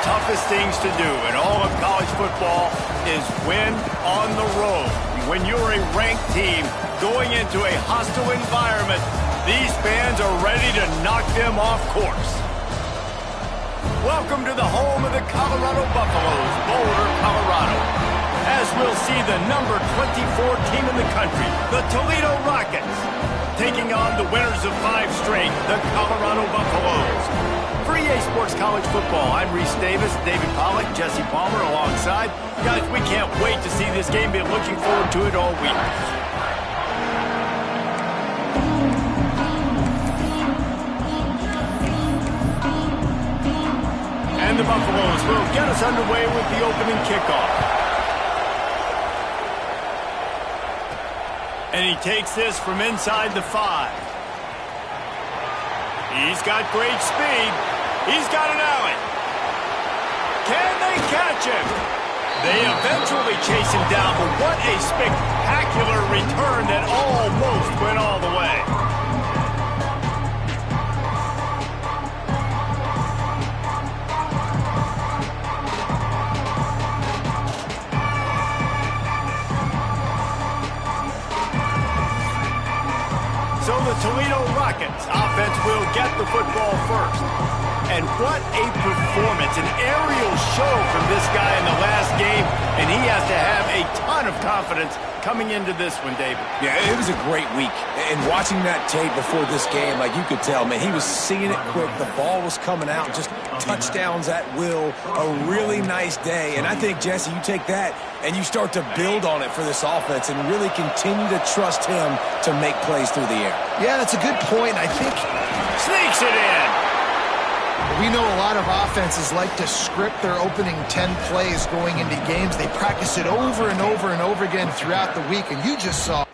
toughest things to do in all of college football is win on the road. When you're a ranked team going into a hostile environment, these fans are ready to knock them off course. Welcome to the home of the Colorado Buffaloes, Boulder, Colorado. As we'll see the number 24 team in the country, the Toledo Rockets, taking on the winners of 5 straight, the Colorado Buffaloes. For EA Sports College Football, I'm Reese Davis, David Pollack, Jesse Palmer alongside. Guys, we can't wait to see this game. Been looking forward to it all week. And the Buffaloes will get us underway with the opening kickoff. And he takes this from inside the 5. He's got great speed. He's got an alley. Can they catch him? They eventually chase him down, but what a spectacular return that almost went all the way. So the Toledo Rockets offense will get the football first. And what a performance, an aerial show from this guy in the last game, and he has to have a ton of confidence coming into this one, David. Yeah, it was a great week. And watching that tape before this game, like you could tell, man, he was seeing it quick. The ball was coming out, just touchdowns at will. A really nice day. And I think, Jesse, you take that and you start to build on it for this offense and really continue to trust him to make plays through the air. Yeah, that's a good point. I think sneaks it in. We know a lot of offenses like to script their opening 10 plays going into games. They practice it over and over and over again throughout the week, and you just saw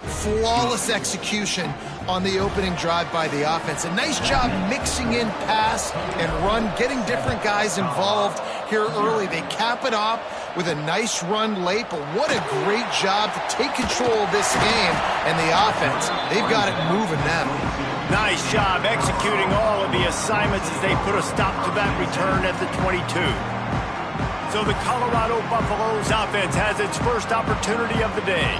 flawless execution on the opening drive by the offense. A nice job mixing in pass and run, getting different guys involved here early. They cap it off with a nice run late, but what a great job to take control of this game. And the offense, they've got it moving now. Nice job executing all of the assignments as they put a stop to that return at the 22. So the Colorado Buffaloes offense has its first opportunity of the day.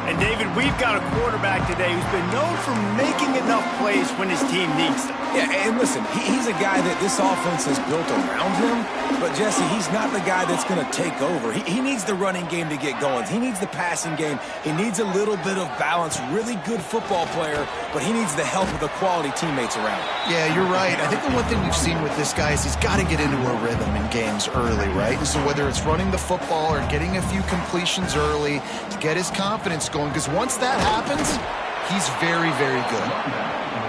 And, David, we've got a quarterback today who's been known for making enough tough plays when his team needs them. Yeah, and listen, he's a guy that this offense has built around him, but Jesse, he's not the guy that's going to take over. He needs the running game to get going. He needs the passing game. He needs a little bit of balance. Really good football player, but he needs the help of the quality teammates around him. Yeah, you're right. I think the one thing we've seen with this guy is he's got to get into a rhythm in games early, right? And so whether it's running the football or getting a few completions early to get his confidence going, because once that happens, he's very, very good.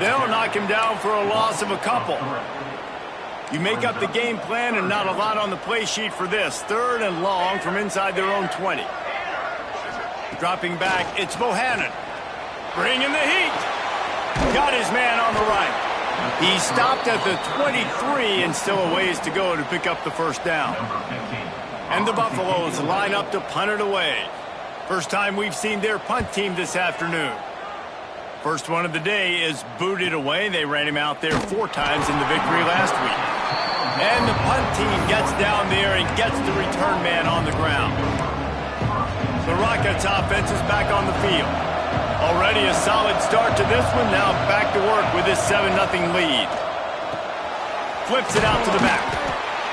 They'll knock him down for a loss of a couple. You make up the game plan and not a lot on the play sheet for this. 3rd and long from inside their own 20. Dropping back, it's Bohannon. Bringing the heat. Got his man on the right. He stopped at the 23 and still a ways to go to pick up the first down. And the Buffaloes line up to punt it away. First time we've seen their punt team this afternoon. First one of the day is booted away. They ran him out there 4 times in the victory last week. And the punt team gets down there and gets the return man on the ground. The Rockets offense is back on the field. Already a solid start to this one. Now back to work with this 7-0 lead. Flips it out to the back.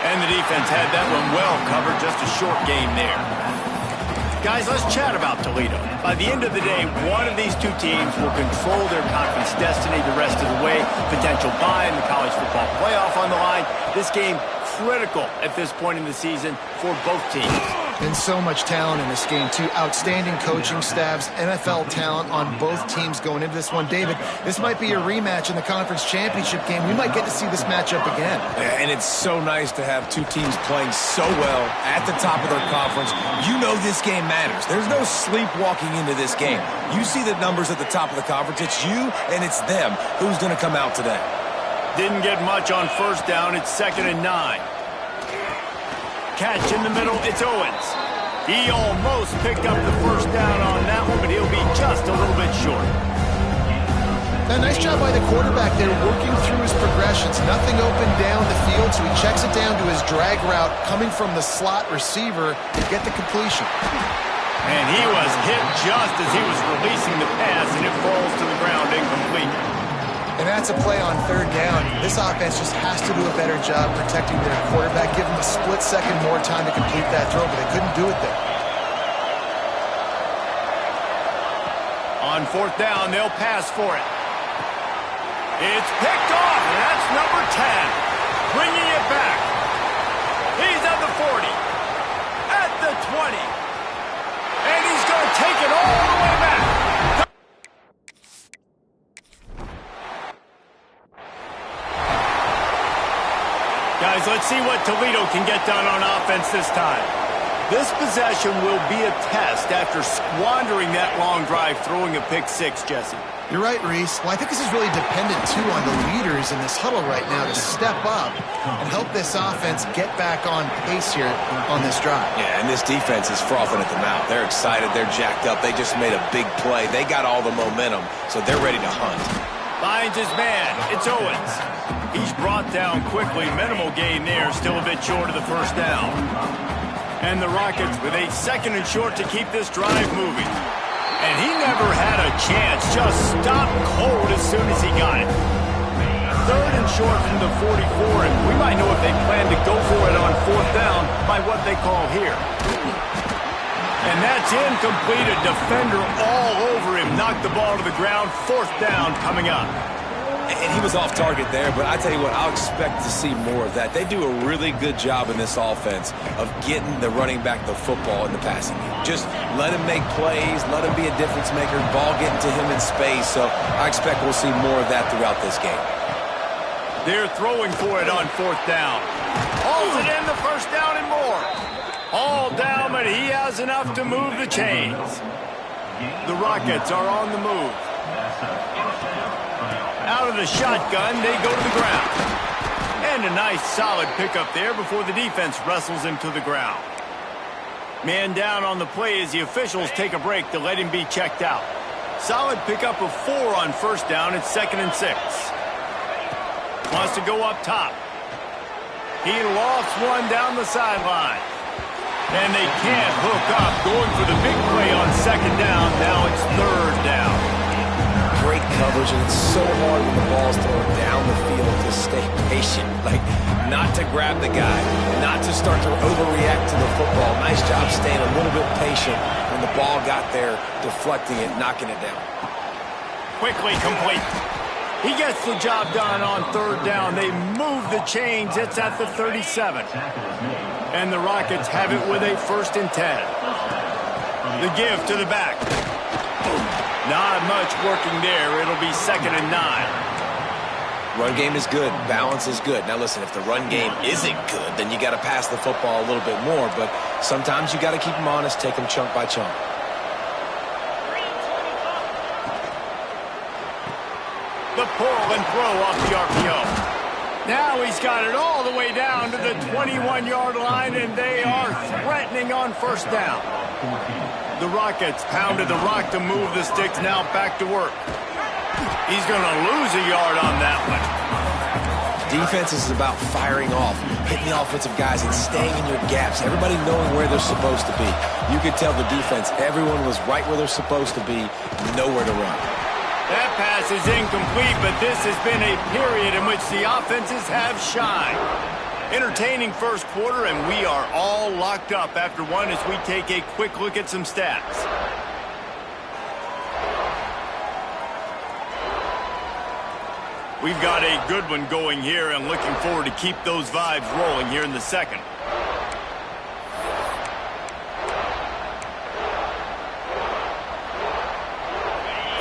And the defense had that one well covered. Just a short game there. Guys, let's chat about Toledo. By the end of the day, one of these two teams will control their conference destiny the rest of the way. Potential bye in the college football playoff on the line. This game critical at this point in the season for both teams. And so much talent in this game, too. Outstanding coaching staffs, NFL talent on both teams going into this one. David, this might be a rematch in the conference championship game. We might get to see this matchup again. Yeah, and it's so nice to have two teams playing so well at the top of their conference. You know this game matters. There's no sleepwalking into this game. You see the numbers at the top of the conference. It's you and it's them. Who's going to come out today? Didn't get much on first down. It's 2nd and 9. Catch in the middle, it's Owens. He almost picked up the first down on that one, but he'll be just a little bit short. A nice job by the quarterback there, working through his progressions. Nothing open down the field, so he checks it down to his drag route, coming from the slot receiver to get the completion. And he was hit just as he was releasing the pass, and it falls to the ground incomplete. And that's a play on 3rd down. This offense just has to do a better job protecting their quarterback, give him a split second more time to complete that throw, but they couldn't do it there. On 4th down, they'll pass for it. It's picked off, and that's number 10. Bringing it back. He's at the 40. At the 20. And he's going to take it all the way back. Guys, let's see what Toledo can get done on offense this time. This possession will be a test after squandering that long drive, throwing a pick-6, Jesse. You're right, Reese. Well, I think this is really dependent, too, on the leaders in this huddle right now to step up and help this offense get back on pace here on this drive. Yeah, and this defense is frothing at the mouth. They're excited. They're jacked up. They just made a big play. They got all the momentum, so they're ready to hunt. Finds his man. It's Owens. He's brought down quickly. Minimal gain there. Still a bit short of the first down. And the Rockets with a 2nd and short to keep this drive moving. And he never had a chance. Just stopped cold as soon as he got it. 3rd and short from the 44. And we might know if they plan to go for it on 4th down by what they call here. And that's incomplete. A defender all over him. Knocked the ball to the ground. 4th down coming up. And he was off target there, but I tell you what, I'll expect to see more of that. They do a really good job in this offense of getting the running back the football in the passing game. Just let him make plays, let him be a difference maker, ball getting to him in space. So I expect we'll see more of that throughout this game. They're throwing for it on 4th down. Hauls it in, the first down and more. All down, but he has enough to move the chains. The Rockets are on the move. Out of the shotgun, they go to the ground. And a nice solid pickup there before the defense wrestles him to the ground. Man down on the play as the officials take a break to let him be checked out. Solid pickup of 4 on first down. It's 2nd and 6. Wants to go up top. He lofts one down the sideline. And they can't hook up. Going for the big play on 2nd down. Now it's 3rd down. great coverage, and it's so hard when the ball's thrown down the field to stay patient. Like, not to grab the guy, not to start to overreact to the football. Nice job staying a little bit patient when the ball got there, deflecting it, knocking it down. Quickly complete. He gets the job done on third down. They move the chains. It's at the 37. And the Rockets have it with a 1st and 10. The give to the back. Not much working there. It'll be 2nd and 9. Run game is good. Balance is good. Now, listen, if the run game isn't good, then you got to pass the football a little bit more. But sometimes you got to keep them honest, take them chunk by chunk. The pull and throw off the RPO. Now he's got it all the way down to the 21-yard line, and they are threatening on 1st down. The Rockets pounded the rock to move the sticks. Now back to work. He's going to lose a yard on that one. Defense is about firing off, hitting the offensive guys, and staying in your gaps. Everybody knowing where they're supposed to be. You could tell the defense, everyone was right where they're supposed to be, nowhere to run. That pass is incomplete, but this has been a period in which the offenses have shined. Entertaining first quarter, and we are all locked up after one as we take a quick look at some stats. We've got a good one going here, and looking forward to keep those vibes rolling here in the second.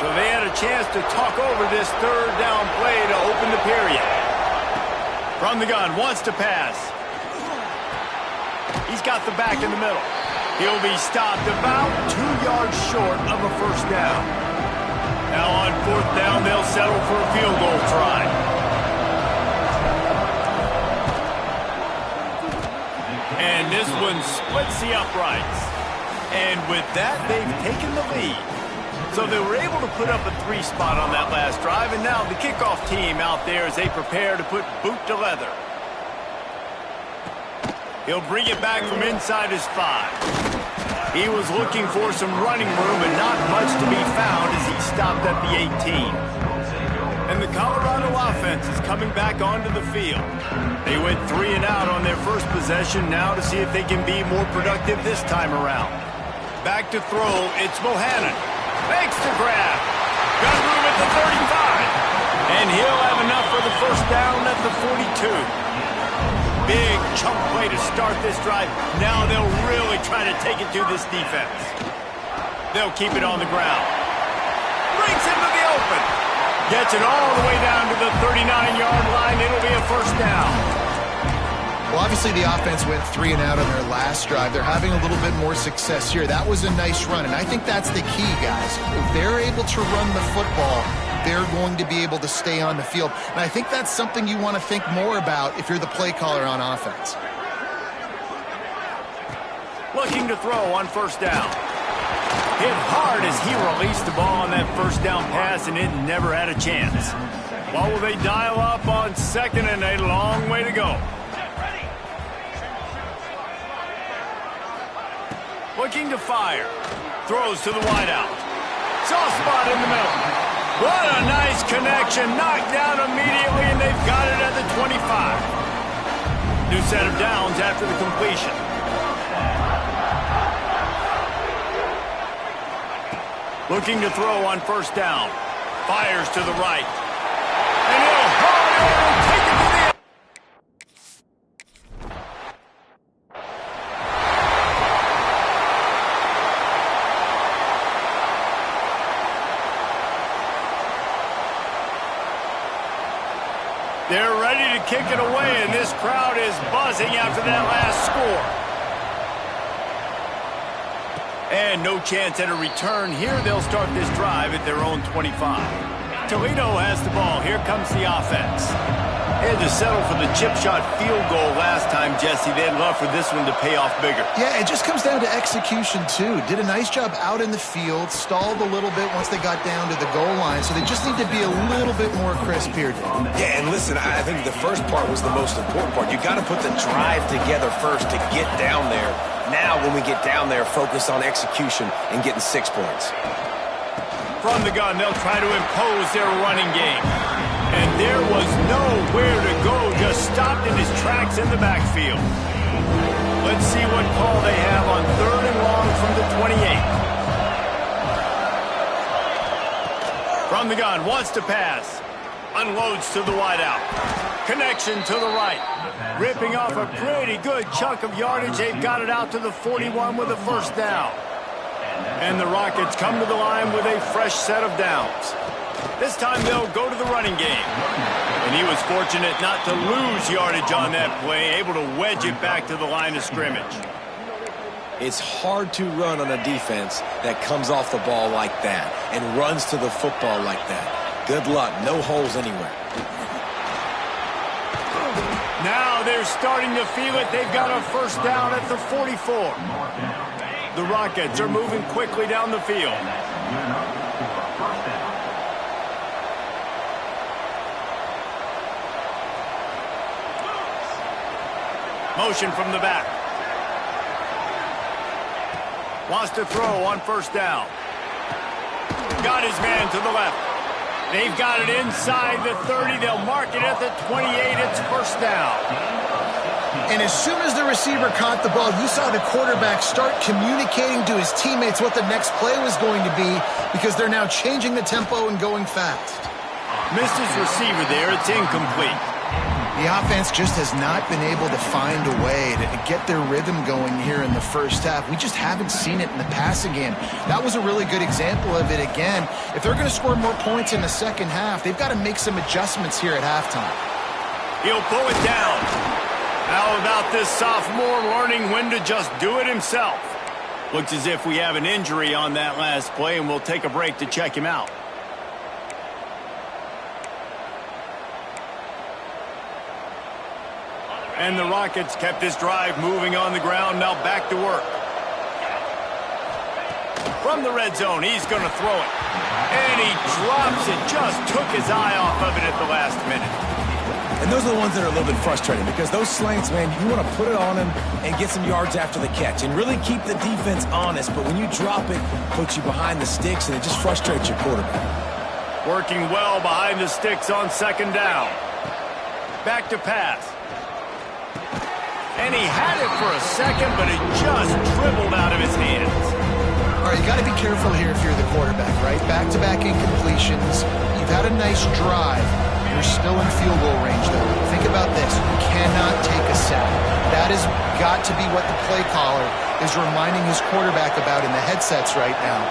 So they had a chance to talk over this 3rd down play to open the period. From the gun, wants to pass. He's got the back in the middle. He'll be stopped about 2 yards short of a 1st down. Now on 4th down, they'll settle for a field goal try. And this one splits the uprights. And with that, they've taken the lead. So they were able to put up a 3 spot on that last drive, and now the kickoff team out there as they prepare to put boot to leather. He'll bring it back from inside his 5. He was looking for some running room, and not much to be found as he stopped at the 18. And the Colorado offense is coming back onto the field. They went 3 and out on their first possession, now to see if they can be more productive this time around. Back to throw, it's Bohannon. Makes the grab. Got room at the 35. And he'll have enough for the 1st down at the 42. Big chunk play to start this drive. Now they'll really try to take it to this defense. They'll keep it on the ground. Brings him to the open. Gets it all the way down to the 39-yard line. It'll be a 1st down. Well, obviously the offense went 3 and out on their last drive. They're having a little bit more success here. That was a nice run, and I think that's the key, guys. If they're able to run the football, they're going to be able to stay on the field. And I think that's something you want to think more about if you're the play caller on offense. Looking to throw on 1st down. Hit hard as he released the ball on that 1st down pass, and it never had a chance. What will they dial up on 2nd, and a long way to go. Looking to fire. Throws to the wideout. Soft spot in the middle. What a nice connection. Knocked down immediately, and they've got it at the 25. New set of downs after the completion. Looking to throw on 1st down. Fires to the right. And he'll take it to the end. They're ready to kick it away, and this crowd is buzzing after that last score. And no chance at a return here. They'll start this drive at their own 25. Toledo has the ball. Here comes the offense. They had to settle for the chip shot field goal last time, Jesse. They'd love for this one to pay off bigger. Yeah, it just comes down to execution, too. Did a nice job out in the field, stalled a little bit once they got down to the goal line, so they just need to be a little bit more crisp here. Yeah, and listen, I think the first part was the most important part. You got to put the drive together first to get down there. Now, when we get down there, focus on execution and getting 6 points. From the gun, they'll try to impose their running game. And there was nowhere to go, just stopped in his tracks in the backfield. Let's see what call they have on 3rd and long from the 28. From the gun, wants to pass. Unloads to the wideout. Connection to the right. Ripping off a pretty good chunk of yardage. They've got it out to the 41 with a first down. And the Rockets come to the line with a fresh set of downs. This time they'll go to the running game. And he was fortunate not to lose yardage on that play, able to wedge it back to the line of scrimmage. It's hard to run on a defense that comes off the ball like that and runs to the football like that. Good luck. No holes anywhere. Now they're starting to feel it. They've got a first down at the 44. The Rockets are moving quickly down the field. Motion from the back. Wants to throw on first down. Got his man to the left. They've got it inside the 30. They'll mark it at the 28. It's first down. And as soon as the receiver caught the ball, you saw the quarterback start communicating to his teammates what the next play was going to be because they're now changing the tempo and going fast. Missed his receiver there. It's incomplete. The offense just has not been able to find a way to get their rhythm going here in the first half. We just haven't seen it in the passing game. That was a really good example of it again. If they're going to score more points in the second half, they've got to make some adjustments here at halftime. He'll pull it down. How about this sophomore learning when to just do it himself? Looks as if we have an injury on that last play, and we'll take a break to check him out. And the Rockets kept this drive moving on the ground. Now back to work. From the red zone, he's going to throw it. And he drops it. Just took his eye off of it at the last minute. And those are the ones that are a little bit frustrating because those slants, man, you want to put it on him and get some yards after the catch and really keep the defense honest. But when you drop it, puts you behind the sticks, and it just frustrates your quarterback. Working well behind the sticks on second down. Back to pass. And he had it for a second, but it just dribbled out of his hands. All right, you got to be careful here if you're the quarterback, right? Back-to-back incompletions. You've had a nice drive. You're still in field goal range, though. Think about this. You cannot take a sack. That has got to be what the play caller is reminding his quarterback about in the headsets right now.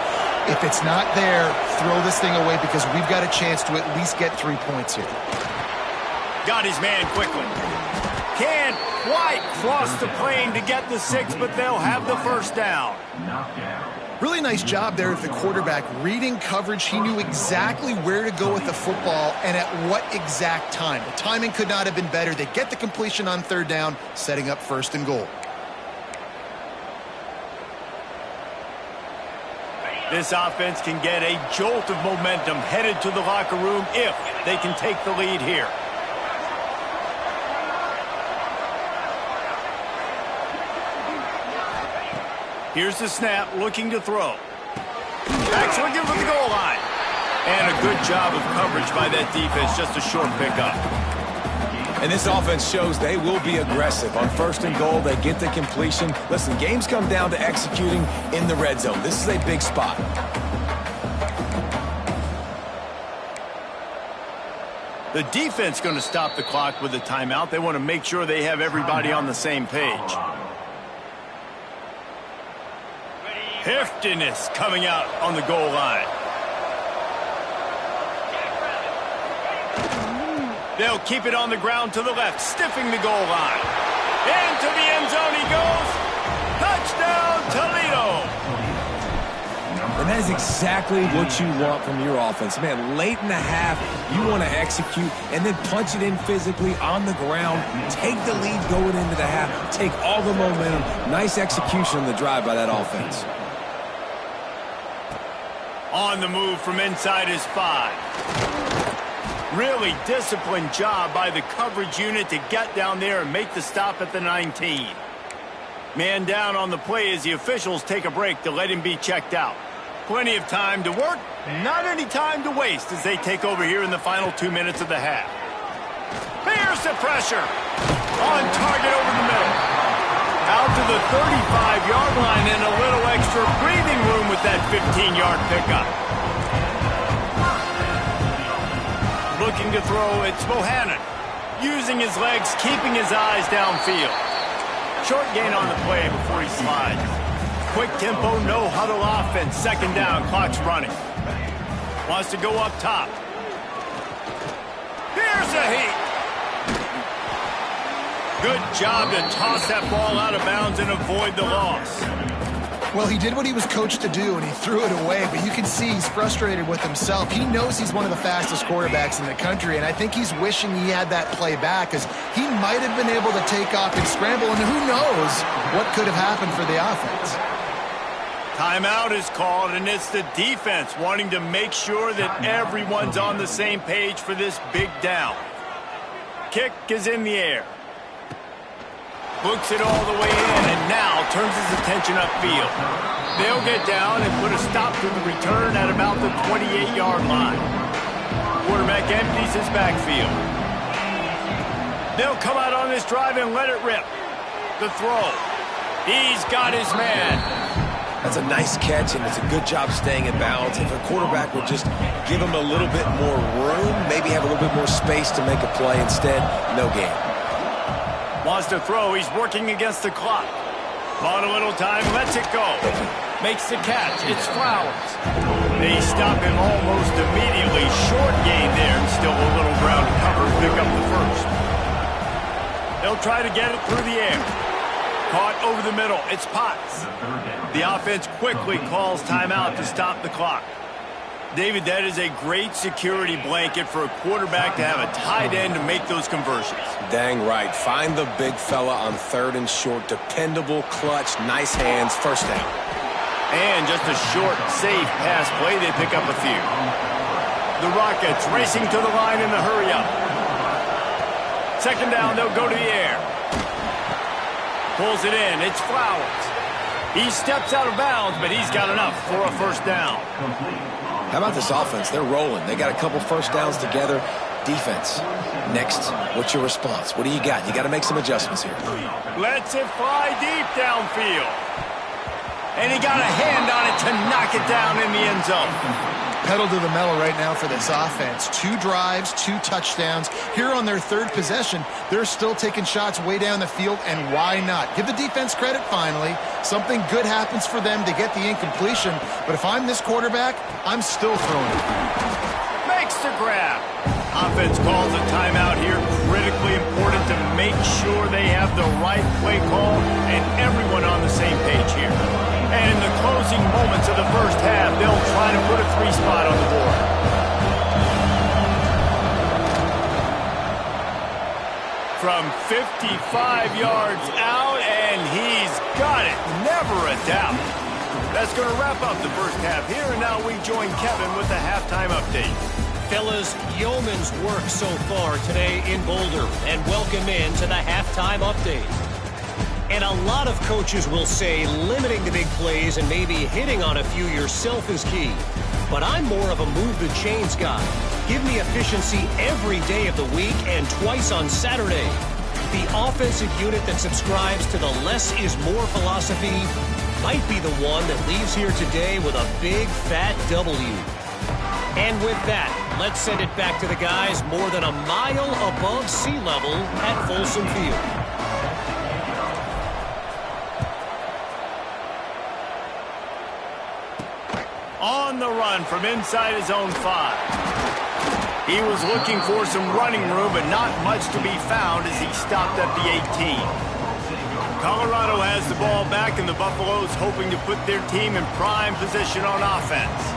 If it's not there, throw this thing away because we've got a chance to at least get 3 points here. Got his man quickly. Can't quite cross the plane to get the 6, but they'll have the first down. Really nice job there of the quarterback reading coverage. He knew exactly where to go with the football and at what exact time. The timing could not have been better. They get the completion on third down, setting up first and goal. This offense can get a jolt of momentum headed to the locker room if they can take the lead here. Here's the snap, looking to throw. Back swinging from the goal line. And a good job of coverage by that defense, just a short pickup. And this offense shows they will be aggressive. On first and goal, they get the completion. Listen, games come down to executing in the red zone. This is a big spot. The defense going to stop the clock with a timeout. They want to make sure they have everybody on the same page. Heftiness coming out on the goal line. They'll keep it on the ground to the left, stiffing the goal line. Into the end zone he goes. Touchdown, Toledo. And that is exactly what you want from your offense. Man, late in the half, you want to execute and then punch it in physically on the ground. Take the lead going into the half. Take all the momentum. Nice execution on the drive by that offense. On the move from inside his 5. Really disciplined job by the coverage unit to get down there and make the stop at the 19. Man down on the play as the officials take a break to let him be checked out. Plenty of time to work Not any time to waste as they take over here in the final 2 minutes of the half. Here's the pressure. On target over the middle. Out to the 35-yard line and a little extra breathing room with that 15-yard pickup. Looking to throw, it's Bohannon. Using his legs, keeping his eyes downfield. Short gain on the play before he slides. Quick tempo, no huddle offense. Second down, clock's running. Wants to go up top. Here's a heat. Good job to toss that ball out of bounds and avoid the loss. Well, he did what he was coached to do, and he threw it away, but you can see he's frustrated with himself. He knows he's one of the fastest quarterbacks in the country, and I think he's wishing he had that play back, because he might have been able to take off and scramble, and who knows what could have happened for the offense. Timeout is called, and it's the defense wanting to make sure that everyone's on the same page for this big down. Kick is in the air. Books it all the way in, and now turns his attention upfield. They'll get down and put a stop to the return at about the 28-yard line. Quarterback empties his backfield. They'll come out on this drive and let it rip. The throw. He's got his man. That's a nice catch, and it's a good job staying in bounds. If a quarterback would just give him a little bit more room, maybe have a little bit more space to make a play. Instead, no gain. Wants to throw. He's working against the clock. On a little time, lets it go. Makes the catch. It's Flowers. They stop him almost immediately. Short gain there, and still a little ground to cover. Pick up the first. They'll try to get it through the air. Caught over the middle. It's Potts. The offense quickly calls timeout to stop the clock. David, that is a great security blanket for a quarterback to have a tight end to make those conversions. Dang right. Find the big fella on third and short. Dependable, clutch, nice hands, first down. And just a short, safe pass play, they pick up a few. The Rockets racing to the line in the hurry-up. Second down, they'll go to the air. Pulls it in. It's Flowers. He steps out of bounds, but he's got enough for a first down. How about this offense? They're rolling. They got a couple first downs together. Defense. Next, what's your response? What do you got? You got to make some adjustments here. Lets it fly deep downfield. And he got a hand on it to knock it down in the end zone. Pedal to the metal right now for this offense. 2 drives, 2 touchdowns. Here on their third possession, they're still taking shots way down the field, and why not? Give the defense credit finally. Something good happens for them to get the incompletion, but if I'm this quarterback, I'm still throwing it. Makes the grab. Offense calls a timeout here. Critically important to make sure they have the right play call and everyone on the same page here. And in the closing moments of the first half, they'll try to put a 3-spot on the board. From 55 yards out, and he's got it. Never a doubt. That's going to wrap up the first half here, and now we join Kevin with the halftime update. Fellas, yeoman's work so far today in Boulder, and welcome in to the halftime update. And a lot of coaches will say limiting the big plays and maybe hitting on a few yourself is key. But I'm more of a move the chains guy. Give me efficiency every day of the week and twice on Saturday. The offensive unit that subscribes to the less is more philosophy might be the one that leaves here today with a big fat W. And with that, let's send it back to the guys more than a mile above sea level at Folsom Field. On the run from inside his own 5. He was looking for some running room, but not much to be found as he stopped at the 18. Colorado has the ball back, and the Buffaloes hoping to put their team in prime position on offense.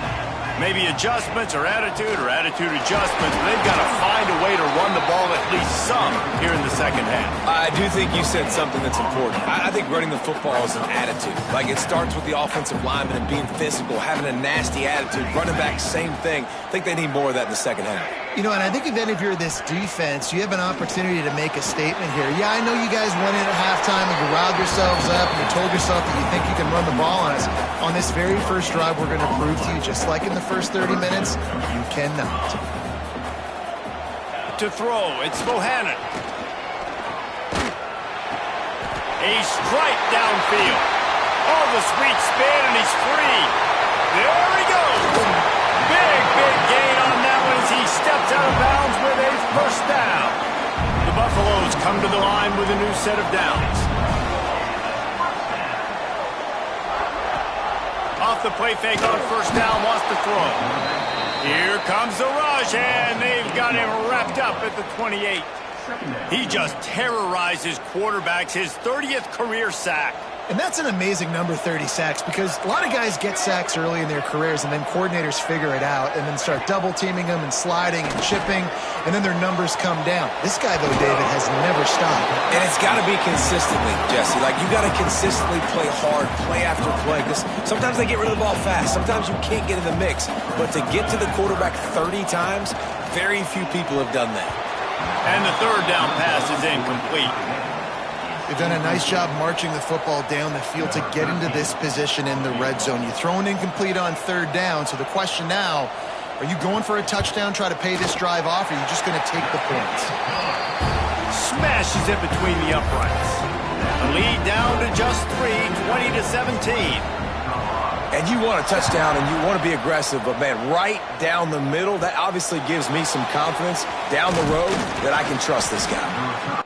Maybe adjustments or attitude adjustments, but they've got to find a way to run the ball at least some here in the second half. I do think you said something that's important. I think running the football is an attitude. Like, it starts with the offensive lineman and being physical, having a nasty attitude. Running back, same thing. I think they need more of that in the second half. You know, and I think if any of you are this defense, you have an opportunity to make a statement here. Yeah, I know you guys went in at halftime and you riled yourselves up and you told yourself that you think you can run the ball on us. On this very first drive, we're going to prove to you, just like in the first 30 minutes, you cannot. To throw, it's Bohannon. A strike downfield. Oh, the sweet spin, and he's free. There he goes. Big gain on that one as he steps out of bounds with a first down. The Buffaloes come to the line with a new set of downs. Off the play fake on first down, wants to throw. Here comes the rush, and they've got him wrapped up at the 28. He just terrorizes quarterbacks, his 30th career sack. And that's an amazing number, 30 sacks, because a lot of guys get sacks early in their careers, and then coordinators figure it out and then start double-teaming them and sliding and chipping, and then their numbers come down. This guy, though, David, has never stopped. And it's got to be consistently, Jesse. Like, you got to consistently play hard, play after play, because sometimes they get rid of the ball fast. Sometimes you can't get in the mix. But to get to the quarterback 30 times, very few people have done that. And the third down pass is incomplete. They've done a nice job marching the football down the field to get into this position in the red zone. You throw an incomplete on third down, so the question now, are you going for a touchdown, try to pay this drive off, or are you just going to take the points? Smashes it between the uprights. The lead down to just 3, 20-17. And you want a touchdown and you want to be aggressive, but, man, right down the middle, that obviously gives me some confidence down the road that I can trust this guy.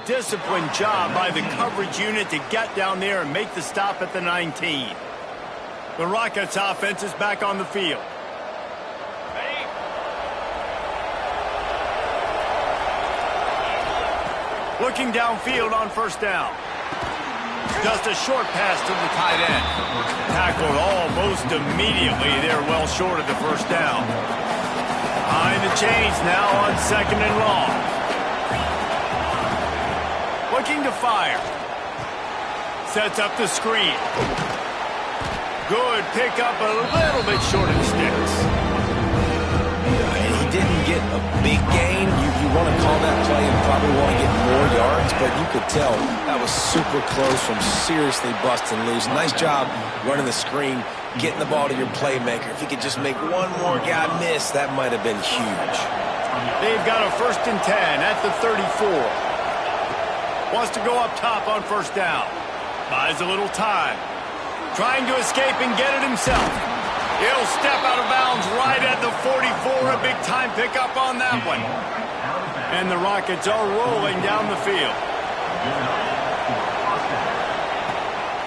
disciplined job by the coverage unit to get down there and make the stop at the 19. The Rockets offense is back on the field. Looking downfield on first down. Just a short pass to the tight end. Tackled almost immediately. They're well short of the first down. Behind the chains now on second and long. Looking to fire. Sets up the screen. Good pickup, a little bit short of the sticks. He didn't get a big gain. You want to call that play and probably want to get more yards, but you could tell that was super close from seriously busting loose. Nice job running the screen, getting the ball to your playmaker. If he could just make one more guy miss, that might have been huge. They've got a 1st and 10 at the 34. Wants to go up top on first down. Buys a little time. Trying to escape and get it himself. He'll step out of bounds right at the 44. A big time pickup on that one. And the Rockets are rolling down the field.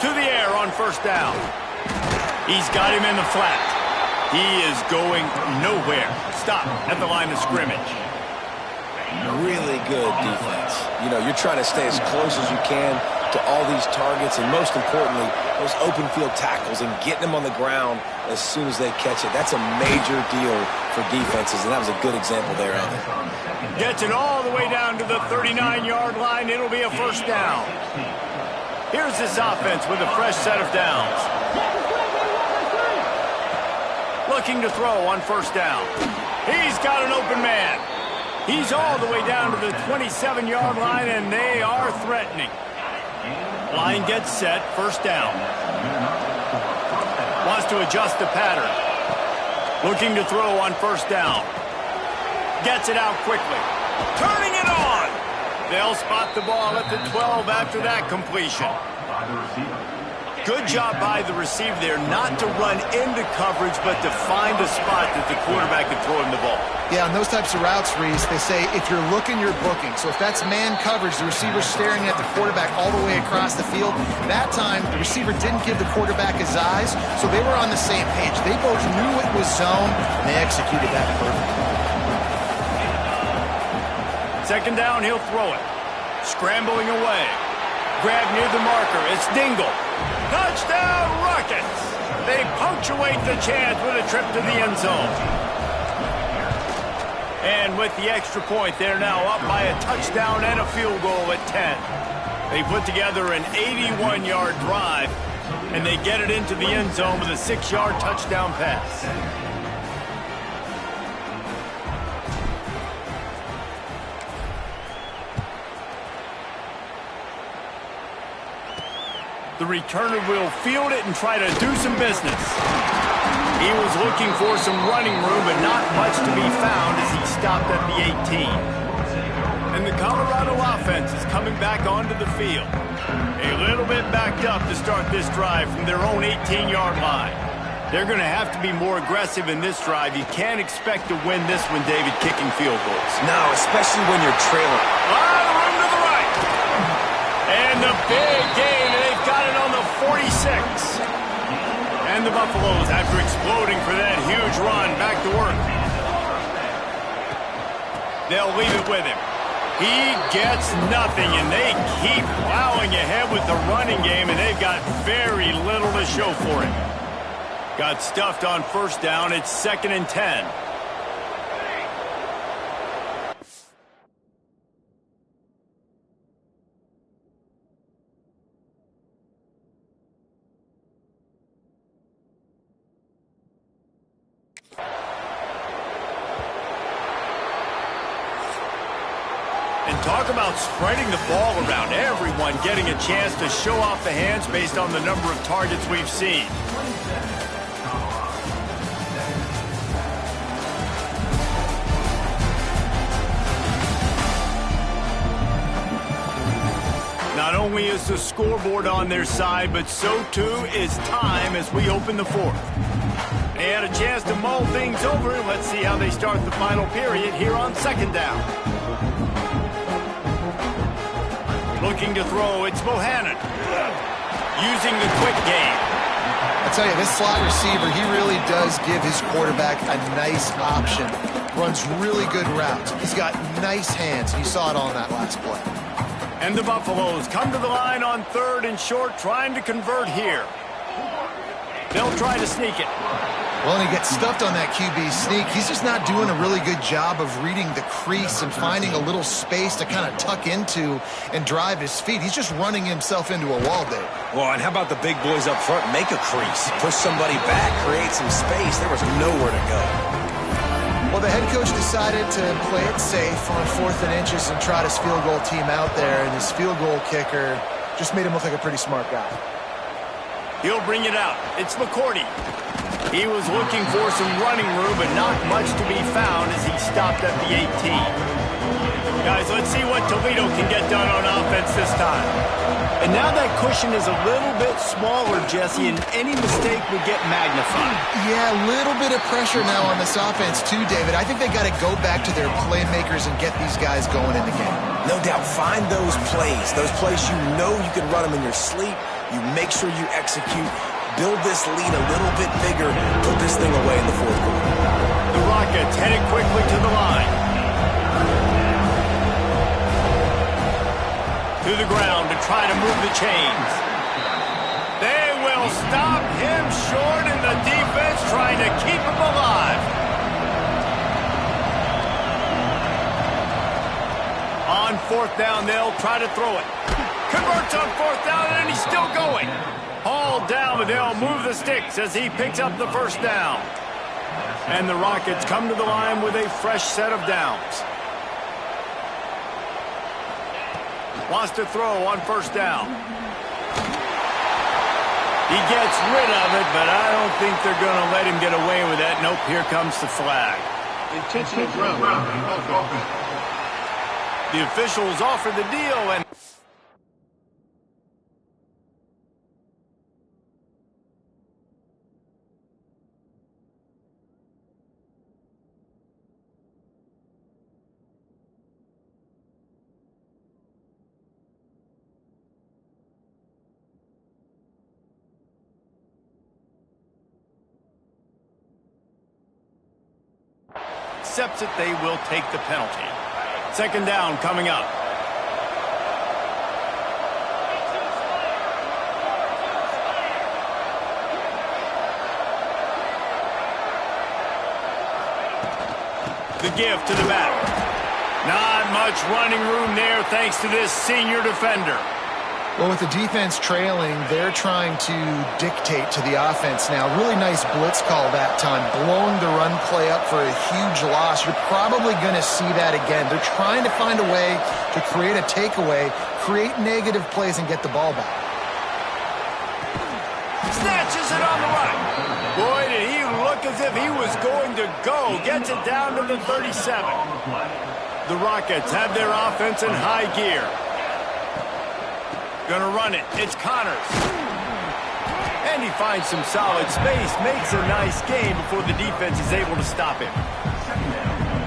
To the air on first down. He's got him in the flat. He is going nowhere. Stop at the line of scrimmage. Really good defense. You know, you're trying to stay as close as you can to all these targets, and most importantly, those open field tackles and getting them on the ground as soon as they catch it. That's a major deal for defenses, and that was a good example there of it. Gets it all the way down to the 39-yard line. It'll be a first down. Here's this offense with a fresh set of downs. Looking to throw on first down. He's got an open man. He's all the way down to the 27-yard line, and they are threatening. Line gets set, first down. Wants to adjust the pattern. Looking to throw on first down. Gets it out quickly. Turning it on. They'll spot the ball at the 12 after that completion. Good job by the receiver there not to run into coverage, but to find a spot that the quarterback can throw him the ball. Yeah, on those types of routes, Reese, they say if you're looking, you're booking. So if that's man coverage, the receiver's staring at the quarterback all the way across the field. That time, the receiver didn't give the quarterback his eyes, so they were on the same page. They both knew it was zone, and they executed that perfectly. Second down, he'll throw it. Scrambling away. Grab near the marker. It's Dingle. Touchdown, Rockets! They punctuate the chance with a trip to the end zone. And with the extra point, they're now up by a touchdown and a field goal at 10. They put together an 81-yard drive, and they get it into the end zone with a 6-yard touchdown pass. The returner will field it and try to do some business. He was looking for some running room, but not much to be found as he stopped at the 18. And the Colorado offense is coming back onto the field. A little bit backed up to start this drive from their own 18-yard line. They're going to have to be more aggressive in this drive. You can't expect to win this one, David, kicking field goals. No, especially when you're trailing. A lot of room to the right. And the big gain. Got it on the 46. And the Buffaloes, after exploding for that huge run, back to work. They'll leave it with him. He gets nothing, and they keep plowing ahead with the running game, and they've got very little to show for it. Got stuffed on first down. It's 2nd and 10. Talk about spreading the ball around. Everyone getting a chance to show off the hands based on the number of targets we've seen. Not only is the scoreboard on their side, but so too is time as we open the fourth. They had a chance to mull things over. Let's see how they start the final period here on second down. Looking to throw, it's Bohannon. Using the quick game. I tell you, this slot receiver, he really does give his quarterback a nice option. Runs really good routes. He's got nice hands. You saw it all in that last play. And the Buffaloes come to the line on 3rd and short, trying to convert here. They'll try to sneak it. Well, and he gets stuffed on that QB sneak. He's just not doing a really good job of reading the crease and finding a little space to kind of tuck into and drive his feet. He's just running himself into a wall, Dave. Well, and how about the big boys up front? Make a crease. Push somebody back. Create some space. There was nowhere to go. Well, the head coach decided to play it safe on 4th and inches and trot his field goal team out there, and his field goal kicker just made him look like a pretty smart guy. He'll bring it out. It's McCourty. He was looking for some running room, but not much to be found as he stopped at the 18. Guys, let's see what Toledo can get done on offense this time. And now that cushion is a little bit smaller, Jesse, and any mistake would get magnified. Yeah, a little bit of pressure now on this offense too, David. I think they got to go back to their playmakers and get these guys going in the game. No doubt. Find those plays you know you can run them in your sleep. You make sure you execute. Build this lead a little bit bigger. Put this thing away in the 4th quarter. The Rockets headed quickly to the line. To the ground to try to move the chains. They will stop him short, and the defense trying to keep him alive. On 4th down, they'll try to throw it. Converts on 4th down, and he's still going. Hauled down, but they'll move the sticks as he picks up the 1st down. And the Rockets come to the line with a fresh set of downs. Wants to throw on 1st down. He gets rid of it, but I don't think they're going to let him get away with that. Nope, here comes the flag. Intentional ground. The officials offer the deal, and accepts it, they will take the penalty. 2nd down coming up. The give to the back. Not much running room there thanks to this senior defender. Well, with the defense trailing, they're trying to dictate to the offense now. Really nice blitz call that time, blowing the run play up for a huge loss. You're probably going to see that again. They're trying to find a way to create a takeaway, create negative plays, and get the ball back. Snatches it on the right. Boy, did he look as if he was going to go. Gets it down to the 37. The Rockets have their offense in high gear. Gonna run it. It's Connors. And he finds some solid space. Makes a nice game before the defense is able to stop him.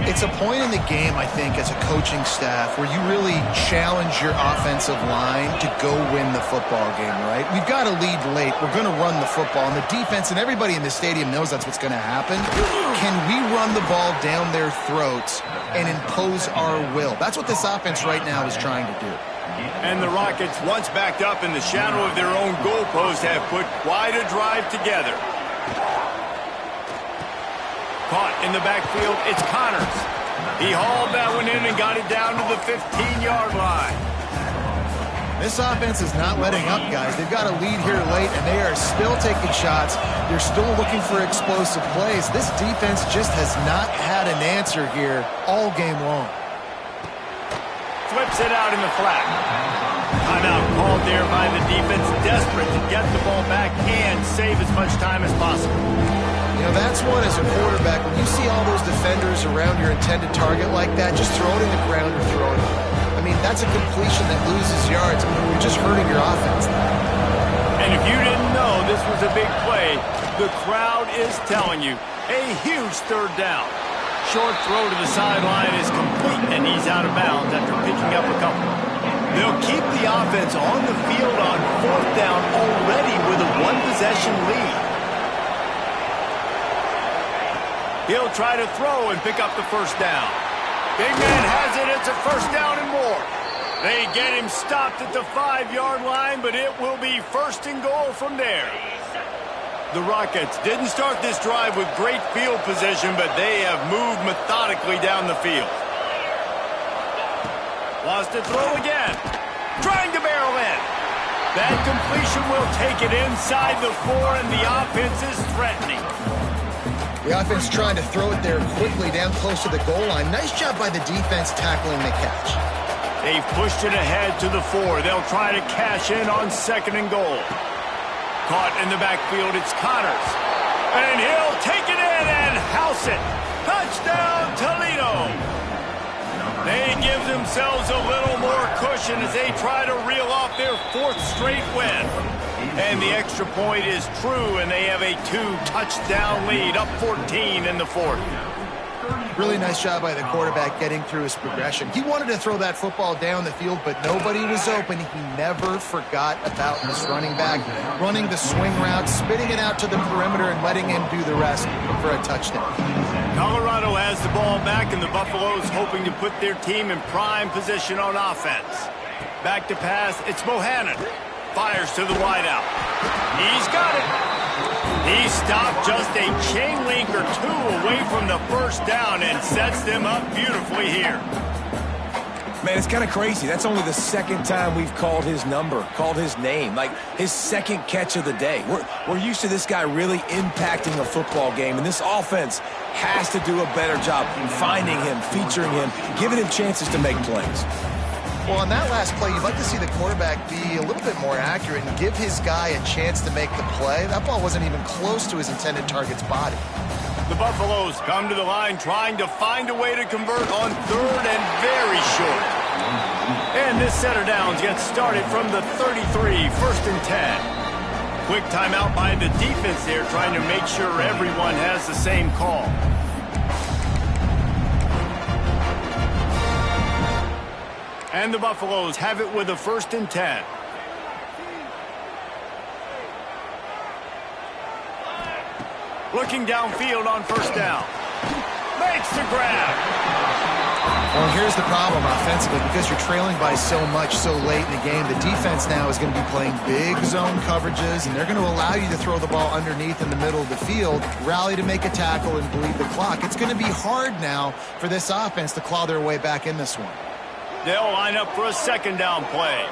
It's a point in the game, I think, as a coaching staff where you really challenge your offensive line to go win the football game, right? We've got to lead late. We're going to run the football. And the defense and everybody in the stadium knows that's what's going to happen. Can we run the ball down their throats and impose our will? That's what this offense right now is trying to do. And the Rockets, once backed up in the shadow of their own goalpost, have put quite a drive together. Caught in the backfield, it's Connors. He hauled that one in and got it down to the 15-yard line. This offense is not letting up, guys. They've got a lead here late, and they are still taking shots. They're still looking for explosive plays. This defense just has not had an answer here all game long. Flips it out in the flat. Timeout called there by the defense, desperate to get the ball back and save as much time as possible. You know, that's one as a quarterback. When you see all those defenders around your intended target like that, just throw it in the ground or throw it away. I mean, that's a completion that loses yards. You're just hurting your offense. And if you didn't know this was a big play, the crowd is telling you. A huge 3rd down. Short throw to the sideline is complete, and he's out of bounds after picking up a couple. They'll keep the offense on the field on 4th down already with a one-possession lead. He'll try to throw and pick up the first down. Big man has it. It's a first down and more. They get him stopped at the 5-yard line, but it will be 1st and goal from there. The Rockets didn't start this drive with great field position, but they have moved methodically down the field. Wants to throw again. Trying to barrel in. That completion will take it inside the 4, and the offense is threatening. The offense trying to throw it there quickly down close to the goal line. Nice job by the defense tackling the catch. They've pushed it ahead to the 4. They'll try to cash in on 2nd and goal. Caught in the backfield, it's Connors. And he'll take it in and house it. Touchdown, Toledo. They give themselves a little more cushion as they try to reel off their 4th straight win. And the extra point is true, and they have a 2-touchdown lead, up 14 in the 4th. Really nice job by the quarterback getting through his progression. He wanted to throw that football down the field, but nobody was open. He never forgot about this running back, running the swing route, spitting it out to the perimeter, and letting him do the rest for a touchdown. Colorado has the ball back, and the Buffaloes hoping to put their team in prime position on offense. Back to pass, it's Bohannon. Fires to the wideout. He's got it. He stopped just a chain link or 2 away from the first down and sets them up beautifully here. Man, it's kind of crazy. That's only the 2nd time we've called his number, called his name, like his 2nd catch of the day. We're used to this guy really impacting a football game, and this offense has to do a better job finding him, featuring him, giving him chances to make plays. Well, on that last play, you'd like to see the quarterback be a little bit more accurate and give his guy a chance to make the play. That ball wasn't even close to his intended target's body. The Buffaloes come to the line trying to find a way to convert on 3rd and very short. And this setter downs gets started from the 33, 1st and 10. Quick timeout by the defense there, trying to make sure everyone has the same call. And the Buffaloes have it with a 1st and 10. Looking downfield on 1st down. Makes the grab. Well, here's the problem offensively. Because you're trailing by so much so late in the game, the defense now is going to be playing big zone coverages, and they're going to allow you to throw the ball underneath in the middle of the field, rally to make a tackle, and bleed the clock. It's going to be hard now for this offense to claw their way back in this one. They'll line up for a 2nd down play.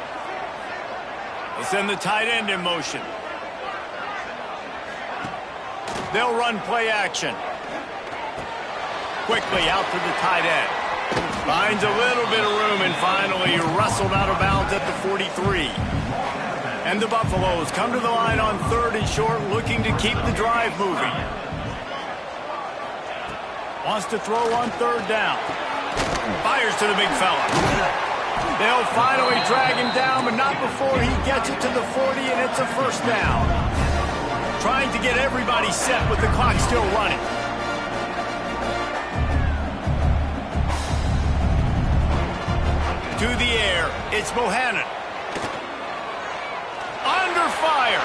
They send the tight end in motion. They'll run play action. Quickly out to the tight end. Finds a little bit of room and finally wrestled out of bounds at the 43. And the Buffaloes come to the line on 3rd and short, looking to keep the drive moving. Wants to throw on 3rd down. Fires to the big fella. They'll finally drag him down, but not before he gets it to the 40, and it's a 1st down. Trying to get everybody set with the clock still running. To the air, it's Bohannon. Under fire.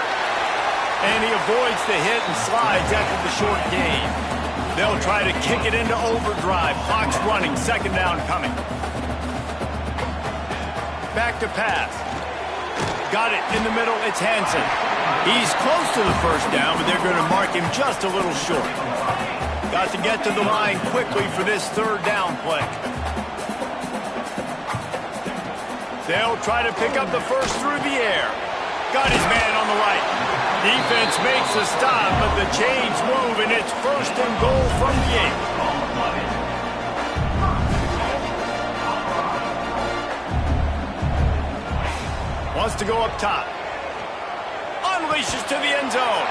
And he avoids the hit and slides after the short gain. They'll try to kick it into overdrive. Clock's running. 2nd down coming. Back to pass. Got it in the middle. It's Hansen. He's close to the 1st down, but they're going to mark him just a little short. Got to get to the line quickly for this 3rd down play. They'll try to pick up the first through the air. Got his man on the right. Defense makes a stop, but the chains move, and it's 1st and goal from the 8. Wants to go up top. Unleashes to the end zone.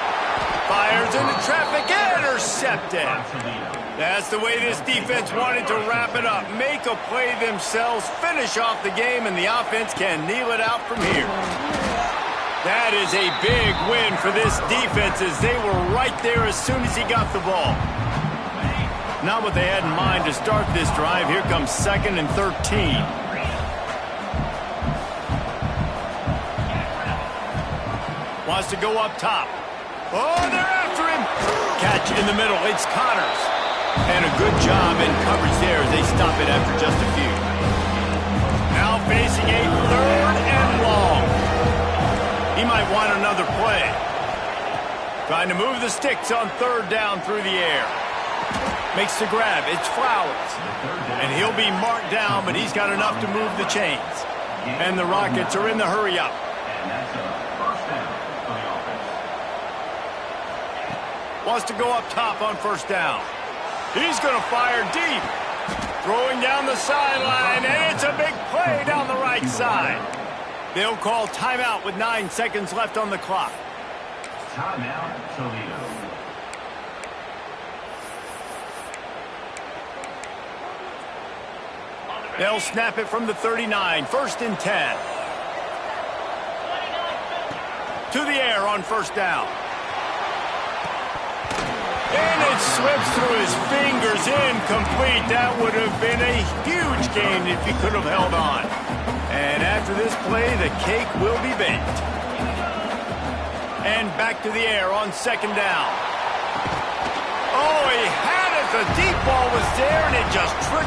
Fires into traffic. Intercepted. That's the way this defense wanted to wrap it up. Make a play themselves, finish off the game, and the offense can kneel it out from here. That is a big win for this defense as they were right there as soon as he got the ball. Not what they had in mind to start this drive. Here comes 2nd and 13. Wants to go up top. Oh, they're after him. Catch in the middle. It's Connors. And a good job in coverage there as they stop it after just a few. Now facing a 3rd and long. He might want another play. Trying to move the sticks on 3rd down through the air. Makes the grab. It's Flowers. And he'll be marked down, but he's got enough to move the chains. And the Rockets are in the hurry-up. Wants to go up top on 1st down. He's going to fire deep. Throwing down the sideline, and it's a big play down the right side. They'll call timeout with 9 seconds left on the clock. Timeout, Toledo. They'll snap it from the 39, 1st and 10. To the air on 1st down. And it slips through his fingers, incomplete. That would have been a huge gain if he could have held on. And after this play, the cake will be baked. And back to the air on 2nd down. Oh, he had it. The deep ball was there, and it just trickled